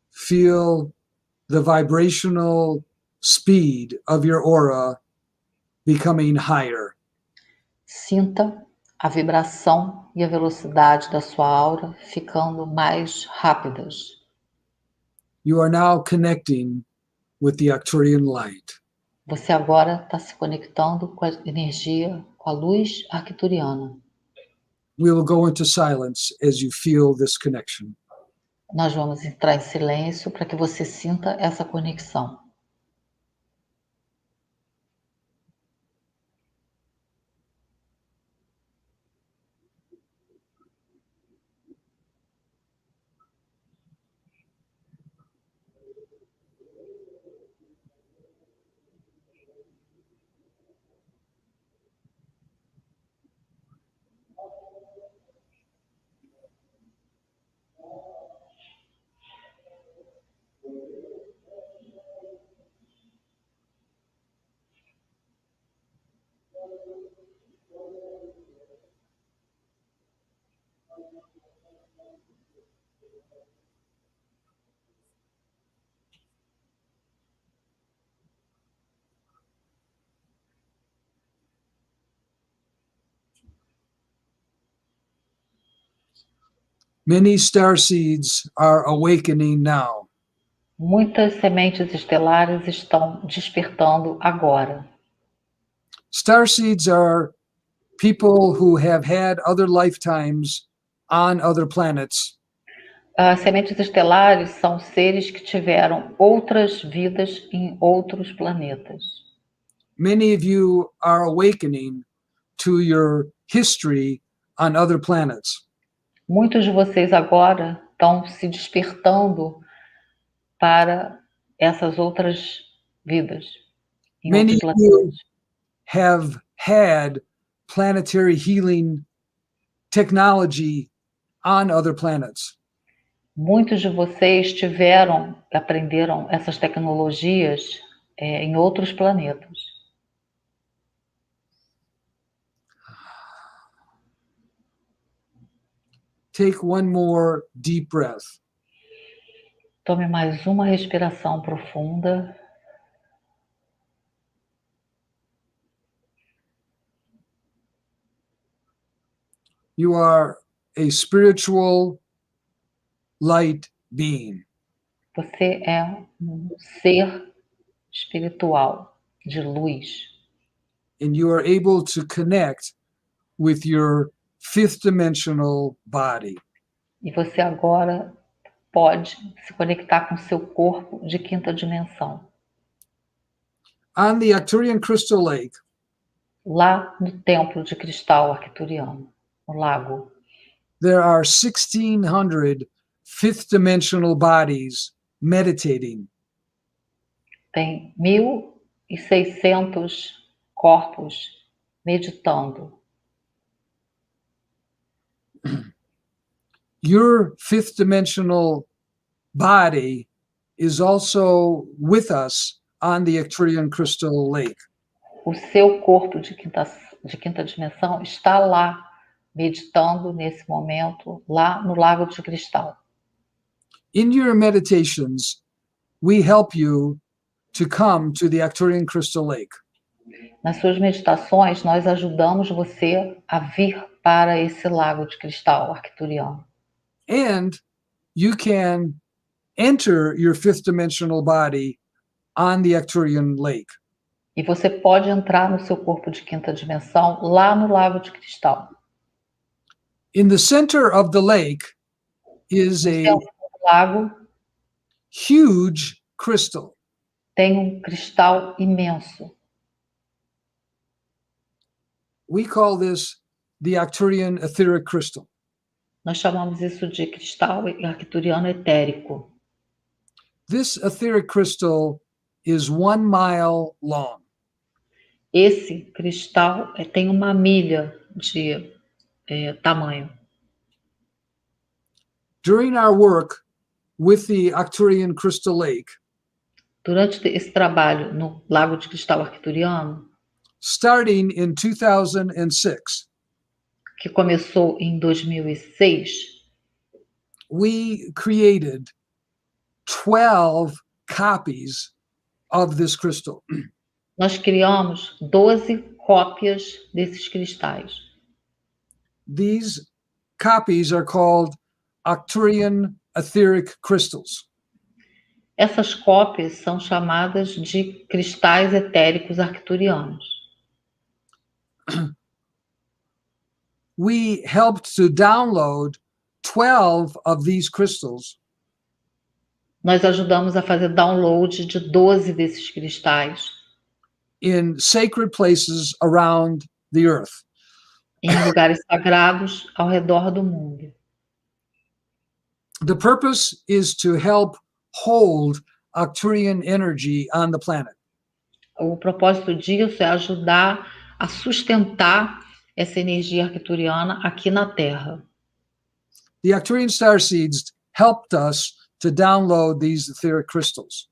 Feel the vibrational speed of your aura becoming higher. Sinta a vibração e a velocidade da sua aura ficando mais rápidas. You are now connecting with the Arcturian light. Você agora está se conectando com a energia, com a luz arcturiana. We will go into silence as you feel this connection. Nós vamos entrar em silêncio para que você sinta essa conexão. Many star seeds are awakening now. Muitas sementes estelares estão despertando agora. Star seeds are people who have had other lifetimes on other planets. As sementes estelares são seres que tiveram outras vidas em outros planetas. Many of you are awakening to your history on other planets. Muitos de vocês agora estão se despertando para essas outras vidas em Many outros of you planetas. have had planetary healing technology on other planets. Muitos de vocês aprenderam essas tecnologias em outros planetas. Take one more deep breath. Tome mais uma respiração profunda. You are a spiritual light being. Você é um ser espiritual de luz. And you are able to connect with your fifth dimensional body. E você agora pode se conectar com seu corpo de quinta dimensão. On the Arcturian Crystal Lake, Lá no templo de cristal arcturiano, no lago, there are 1,600 fifth dimensional bodies meditating. tem 1.600 corpos meditando. Your fifth dimensional body is also with us on the Arcturian Crystal Lake. O seu corpo de quinta dimensão está lá, meditando nesse momento, lá no lago de cristal. In your meditations, we help you to come to the Arcturian Crystal Lake. Nas suas meditações, nós ajudamos você a vir para esse lago de cristal arcturiano. And you can enter your fifth dimensional body on the Arcturian Lake. E você pode entrar no seu corpo de quinta dimensão lá no lago de cristal. In the center of the lake is No a centro do lago huge crystal. tem um cristal imenso. We call this the Arcturian etheric crystal. Nós chamamos isso de cristal arcturiano etérico. This etheric crystal is 1 mile long. Esse cristal tem 1 milha de tamanho. During our work with the Arcturian Crystal Lake, Durante esse trabalho no Lago de Cristal Arcturiano, starting in 2006, que começou em 2006, we created 12 copies of this crystal. nós criamos 12 cópias desses cristais. These copies are called Arcturian etheric crystals. Essas cópias são chamadas de cristais etéricos arcturianos. We helped to download 12 of these crystals Nós ajudamos a fazer download de 12 desses cristais in sacred places around the earth. em lugares sagrados ao redor do mundo. The purpose is to help hold Arcturian energy on the planet. O propósito disso é ajudar a sustentar essa energia arcturiana aqui na Terra. The Arcturian star seeds helped us to download these etheric crystals.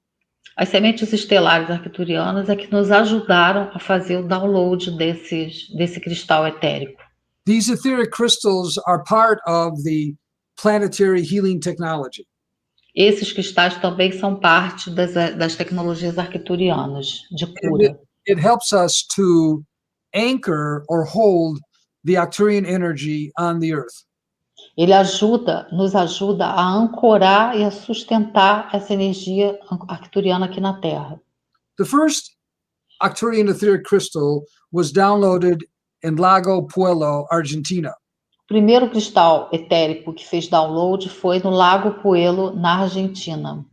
As sementes estelares arcturianas é que nos ajudaram a fazer o download desse cristal etérico. These etheric crystals are part of the planetary healing technology. Esses cristais também são parte das tecnologias arcturianas de cura. It helps us to anchor or hold the Arcturian energy on the earth. Ele nos ajuda a ancorar e a sustentar essa energia arcturiana aqui na Terra. The first Arcturian etheric crystal was downloaded in Lago Puelo, Argentina. O primeiro cristal etérico que fez download foi no Lago Puelo, na Argentina.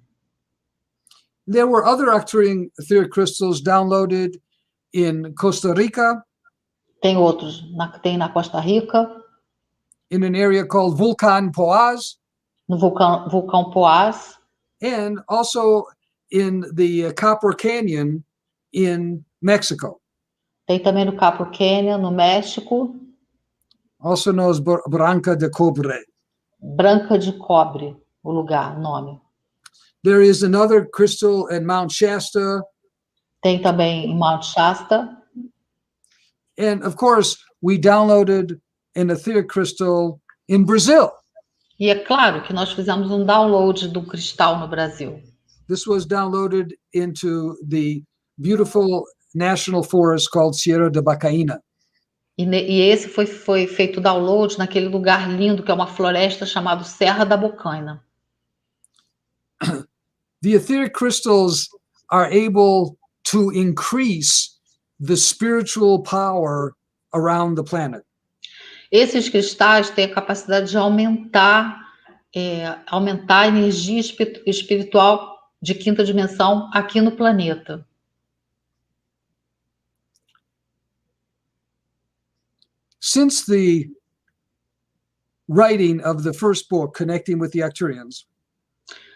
There were other Arcturian etheric crystals downloaded in Costa Rica, Tem outros, tem na Costa Rica, in an area called Vulcan Poás, no vulcão Poás, and also in the Copper Canyon in Mexico, tem também no Cabo Quênia, no México, also known as Branca de Cobre. Branca de Cobre, o lugar, o nome. There is another crystal at Mount Shasta, Tem também em Mount Shasta. and of course, we downloaded an etheric crystal in Brazil. E é claro que nós fizemos um download do cristal no Brasil. This was downloaded into the beautiful national forest called Sierra de Bacaína. E esse foi feito download naquele lugar lindo que é uma floresta chamada Serra da Bocaina. The etheric crystals are able to increase the spiritual power around the planet. Esses cristais têm a capacidade de aumentar a energia espiritual de quinta dimensão aqui no planeta. Since the writing of the first book, Connecting with the Arcturians,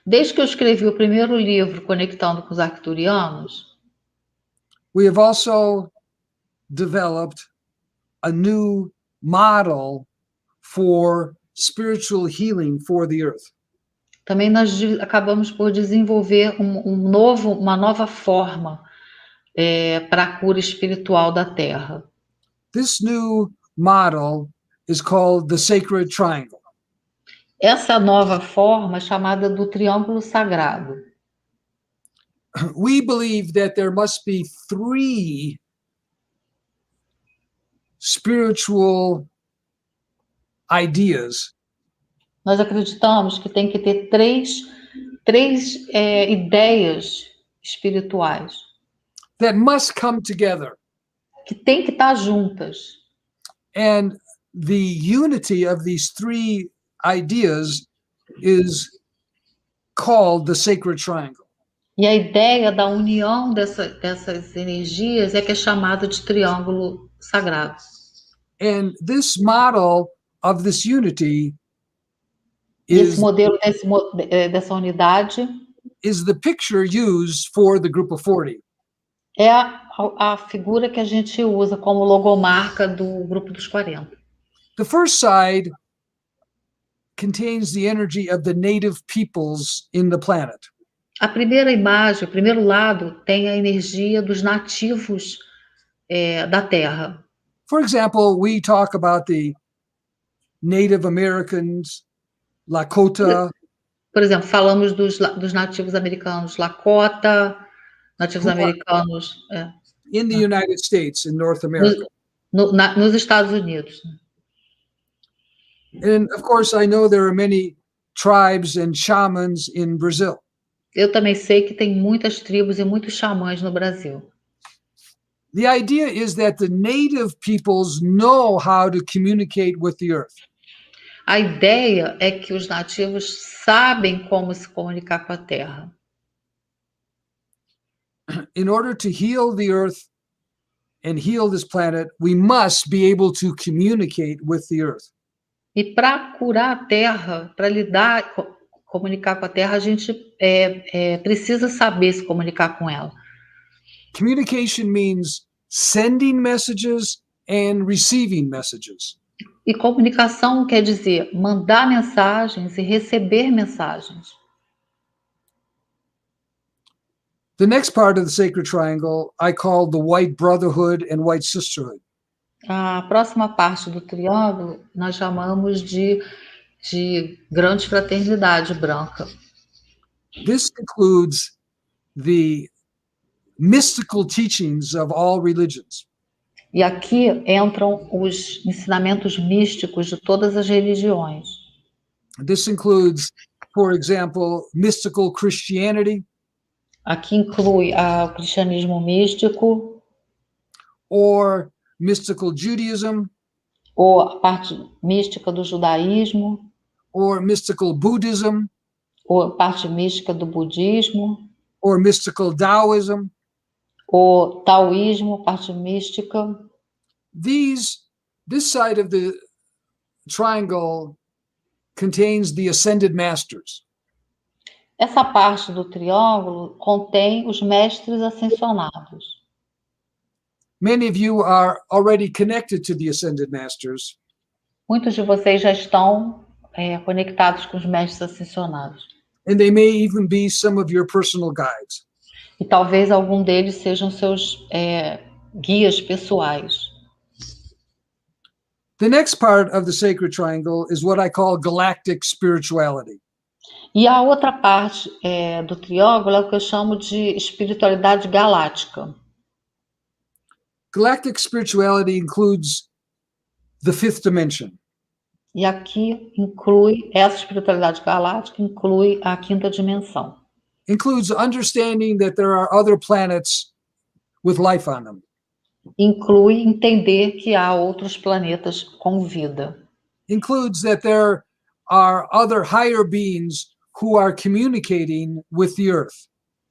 Desde que eu escrevi o primeiro livro, Conectando com os Arcturianos, we have also developed a new model for spiritual healing for the earth. também nós acabamos por desenvolver uma nova forma para a cura espiritual da Terra. This new model is called the Sacred Triangle. Essa nova forma é chamada do Triângulo Sagrado. We believe that there must be 3 spiritual ideas Nós acreditamos que tem que ter três ideias espirituais that must come together. que tem que estar juntas. And the unity of these 3 ideas is called the Sacred Triangle. E a ideia da união dessas energias é que é chamada de Triângulo Sagrado. And this model of this unity E esse is, modelo dessa unidade is the picture used for the group of 40. é a figura que a gente usa como logomarca do Grupo dos 40. The first side contains the energy of the native peoples in the planet. A primeira imagem, o primeiro lado, tem a energia dos nativos da Terra. For example, we talk about the Native Americans, Lakota, Por exemplo, falamos dos nativos americanos Lakota, nativos who are americanos in the United States, in North nos, America. nos Estados Unidos. And of course, I know there are many tribes and shamans in Brazil. Eu também sei que tem muitas tribos e muitos xamãs no Brasil. The idea is that the native peoples know how to communicate with the earth. A ideia é que os nativos sabem como se comunicar com a Terra. In order to heal the earth and heal this planet, we must be able to communicate with the earth. E para curar a Terra, para lidar, comunicar com a Terra, a gente precisa saber se comunicar com ela. Communication means sending messages and receiving messages. E comunicação quer dizer mandar mensagens e receber mensagens. The next part of the sacred triangle I call the white brotherhood and white sisterhood. A próxima parte do triângulo nós chamamos de grande fraternidade branca. This includes the mystical teachings of all religions. E aqui entram os ensinamentos místicos de todas as religiões. This includes, for example, mystical Christianity. Aqui inclui o cristianismo místico, or mystical Judaism, ou a parte mística do judaísmo, or mystical Buddhism, ou a parte mística do budismo, or mystical Taoism. ou taoísmo, parte mística. This side of the triangle contains the ascended masters. Essa parte do triângulo contém os mestres ascensionados. Many of you are already connected to the ascended masters. Muitos de vocês já estão conectados com os mestres ascensionados. And they may even be some of your personal guides. E talvez algum deles sejam seus guias pessoais. The next part of the sacred triangle is what I call galactic spirituality. E a outra parte do triângulo é o que eu chamo de espiritualidade galáctica. Galactic spirituality includes the fifth dimension. E aqui inclui, essa espiritualidade galáctica inclui a quinta dimensão. Includes understanding that there are other planets with life on them. Inclui entender que há outros planetas com vida. Includes that there are other higher beings who are communicating with the earth.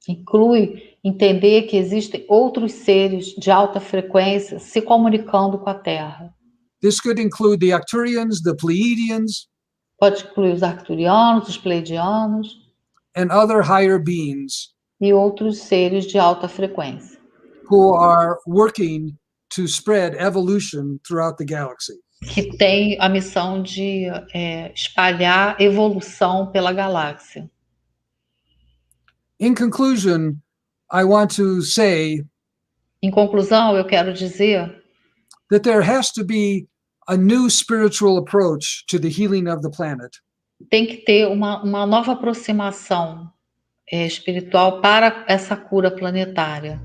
Inclui entender que existem outros seres de alta frequência se comunicando com a Terra. This could include the Arcturians, the Pleiadians, Pode incluir os arcturianos, os pleiadianos and other higher beings e outros seres de alta frequência who are working to spread evolution throughout the galaxy. que têm a missão de espalhar evolução pela galáxia. In conclusion, I want to say Em conclusão, eu quero dizer that there has to be a new spiritual approach to the healing of the planet. tem que ter uma nova aproximação espiritual para essa cura planetária.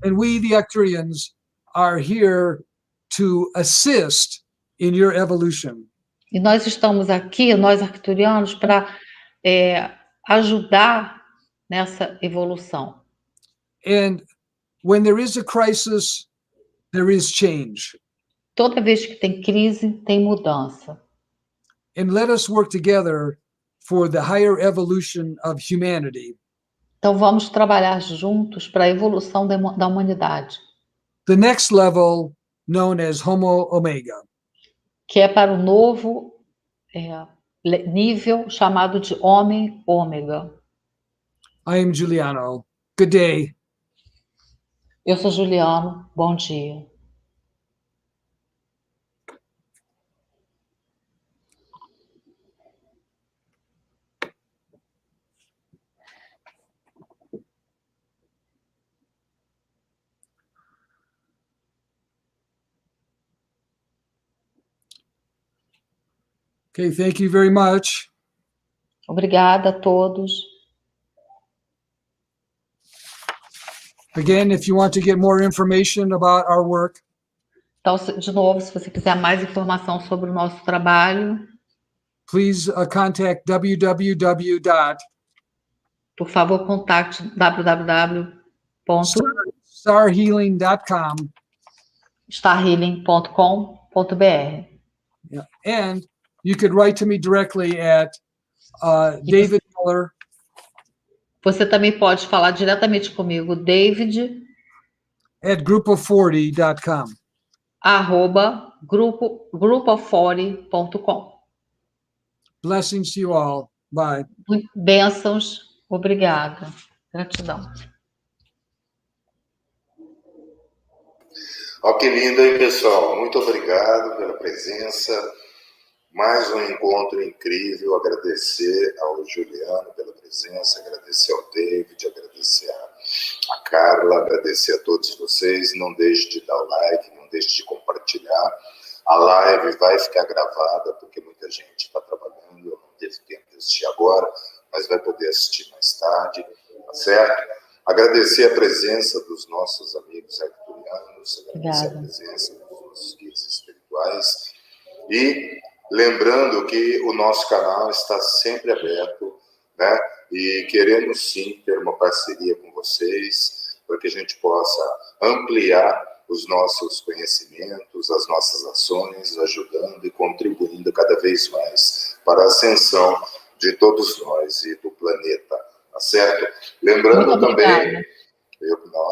And we, the Arcturians, are here to assist in your evolution. E nós estamos aqui, nós arcturianos, para ajudar nessa evolução. And when there is a crisis, there is change. Toda vez que tem crise, tem mudança. And let us work together for the higher evolution of humanity. Então vamos trabalhar juntos para a evolução da humanidade, The next level known as Homo Omega. que é para o novo nível chamado de homem ômega. I am Giuliano. Good day. Eu sou Juliano, bom dia. Okay, thank you very much. Obrigada a todos. Again, if you want to get more information about our work, Então, de novo, se você quiser mais informação sobre o nosso trabalho, please contact por favor, contacte www.starhealing.com.br. Yeah. And you could write to me directly at David Miller. Você também pode falar diretamente comigo, David, at groupof40.com. @groupof40.com. Blessings to you all. Bye. Bênçãos, obrigada. Gratidão. Ó, que lindo, hein, pessoal? Muito obrigado pela presença. Mais um encontro incrível. Agradecer ao Juliano pela presença, agradecer ao David, agradecer a Carla, agradecer a todos vocês. Não deixe de dar o like, não deixe de compartilhar. A live vai ficar gravada, porque muita gente está trabalhando, eu não teve tempo de assistir agora, mas vai poder assistir mais tarde, tá certo? Agradecer a presença dos nossos amigos arcturianos, agradecer a presença dos nossos guias espirituais e lembrando que o nosso canal está sempre aberto, né? E queremos sim ter uma parceria com vocês para que a gente possa ampliar os nossos conhecimentos, as nossas ações, ajudando e contribuindo cada vez mais para a ascensão de todos nós e do planeta, tá certo? Lembrando também,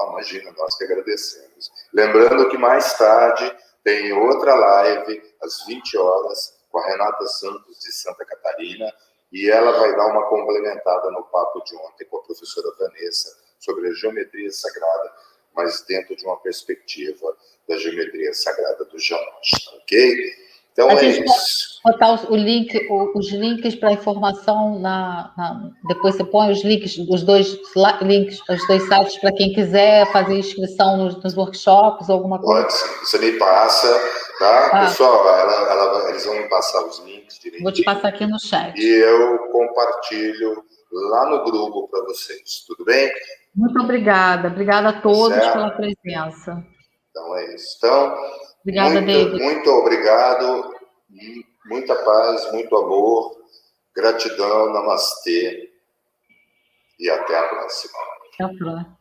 imagina, nós que agradecemos. Lembrando que mais tarde tem outra live às 20 horas com a Renata Santos de Santa Catarina e ela vai dar uma complementada no papo de ontem com a professora Vanessa sobre a geometria sagrada, mas dentro de uma perspectiva da geometria sagrada do Janosch, ok? Então é isso. Botar os links para informação depois você põe os links, os dois sites para quem quiser fazer inscrição nos workshops, alguma coisa. Pode sim, você me passa, tá? Pessoal, eles vão me passar os links direitinho. Vou te passar aqui no chat. E eu compartilho lá no grupo para vocês, tudo bem? Muito obrigada. Obrigada a todos pela presença. Então é isso. Então, obrigada, David. Muito obrigado, muita paz, muito amor, gratidão, namastê e até a próxima. Até a próxima.